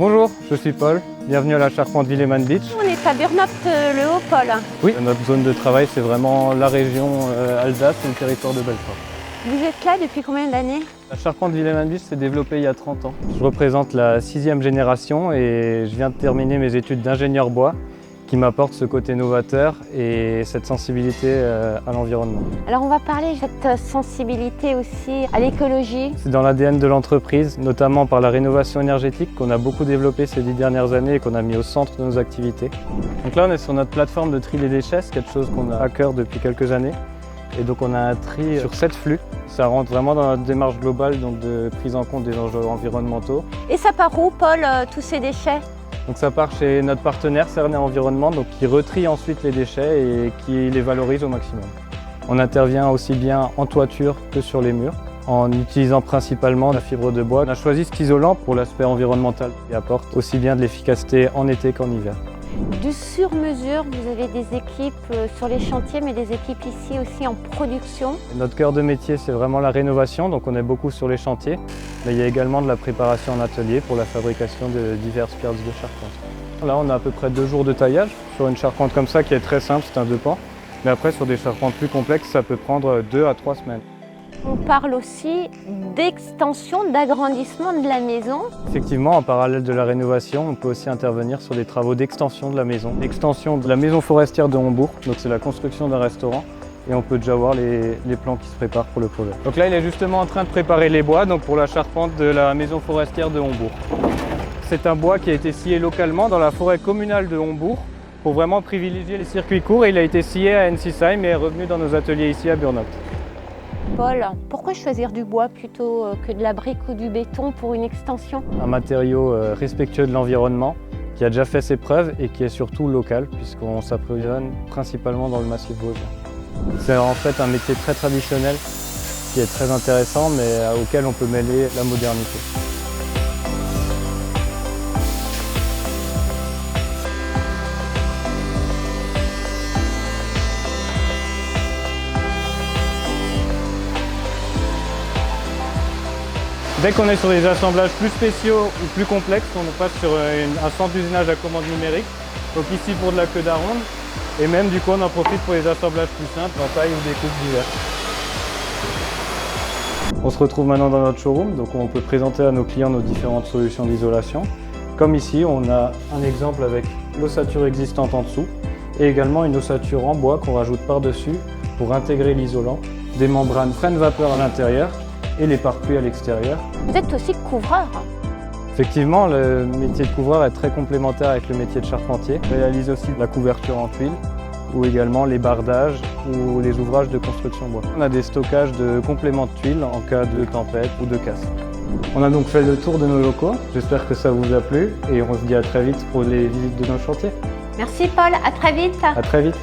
Bonjour, je suis Paul, bienvenue à la charpente Willeman Beach. On est à Burnhaupt-le-Haut, Paul. Oui, notre zone de travail c'est vraiment la région Alsace et le territoire de Belfort. Vous êtes là depuis combien d'années? La charpente Willeman Beach s'est développée il y a 30 ans. Je représente la 6e génération et je viens de terminer mes études d'ingénieur bois qui m'apporte ce côté novateur et cette sensibilité à l'environnement. Alors on va parler de cette sensibilité aussi à l'écologie. C'est dans l'ADN de l'entreprise, notamment par la rénovation énergétique qu'on a beaucoup développé ces 10 dernières années et qu'on a mis au centre de nos activités. Donc là on est sur notre plateforme de tri des déchets, c'est quelque chose qu'on a à cœur depuis quelques années. Et donc on a un tri sur 7 flux. Ça rentre vraiment dans notre démarche globale donc de prise en compte des enjeux environnementaux. Et ça part où, Paul, tous ces déchets? Donc ça part chez notre partenaire Cernay Environnement, donc qui retrie ensuite les déchets et qui les valorise au maximum. On intervient aussi bien en toiture que sur les murs, en utilisant principalement la fibre de bois. On a choisi cet isolant pour l'aspect environnemental qui apporte aussi bien de l'efficacité en été qu'en hiver. Du sur-mesure, vous avez des équipes sur les chantiers, mais des équipes ici aussi en production. Notre cœur de métier, c'est vraiment la rénovation, donc on est beaucoup sur les chantiers. Mais il y a également de la préparation en atelier pour la fabrication de diverses pierres de charpente. Là, on a à peu près 2 jours de taillage sur une charpente comme ça qui est très simple, c'est un 2 pans. Mais après, sur des charpentes plus complexes, ça peut prendre 2 à 3 semaines. On parle aussi d'extension, d'agrandissement de la maison. Effectivement, en parallèle de la rénovation, on peut aussi intervenir sur des travaux d'extension de la maison. L'extension de la maison forestière de Hombourg, donc c'est la construction d'un restaurant. Et on peut déjà voir les plans qui se préparent pour le projet. Donc là, il est justement en train de préparer les bois donc pour la charpente de la maison forestière de Hombourg. C'est un bois qui a été scié localement dans la forêt communale de Hombourg pour vraiment privilégier les circuits courts. Et il a été scié à Ensisheim et est revenu dans nos ateliers ici à Burnhaupt. Paul, pourquoi choisir du bois plutôt que de la brique ou du béton pour une extension? Un matériau respectueux de l'environnement qui a déjà fait ses preuves et qui est surtout local puisqu'on s'approvisionne principalement dans le massif vosgien. C'est en fait un métier très traditionnel qui est très intéressant mais auquel on peut mêler la modernité. Dès qu'on est sur des assemblages plus spéciaux ou plus complexes, on passe sur un centre d'usinage à commande numérique. Donc ici pour de la queue d'aronde. Et même du coup on en profite pour les assemblages plus simples en taille ou des coupes diverses. On se retrouve maintenant dans notre showroom, donc on peut présenter à nos clients nos différentes solutions d'isolation. Comme ici, on a un exemple avec l'ossature existante en dessous et également une ossature en bois qu'on rajoute par-dessus pour intégrer l'isolant, des membranes freine-vapeur à l'intérieur et les pare-pluies à l'extérieur. Vous êtes aussi couvreur. Effectivement, le métier de couvreur est très complémentaire avec le métier de charpentier. On réalise aussi la couverture en tuiles ou également les bardages ou les ouvrages de construction bois. On a des stockages de compléments de tuiles en cas de tempête ou de casse. On a donc fait le tour de nos locaux. J'espère que ça vous a plu et on se dit à très vite pour les visites de nos chantiers. Merci Paul, à très vite. À très vite.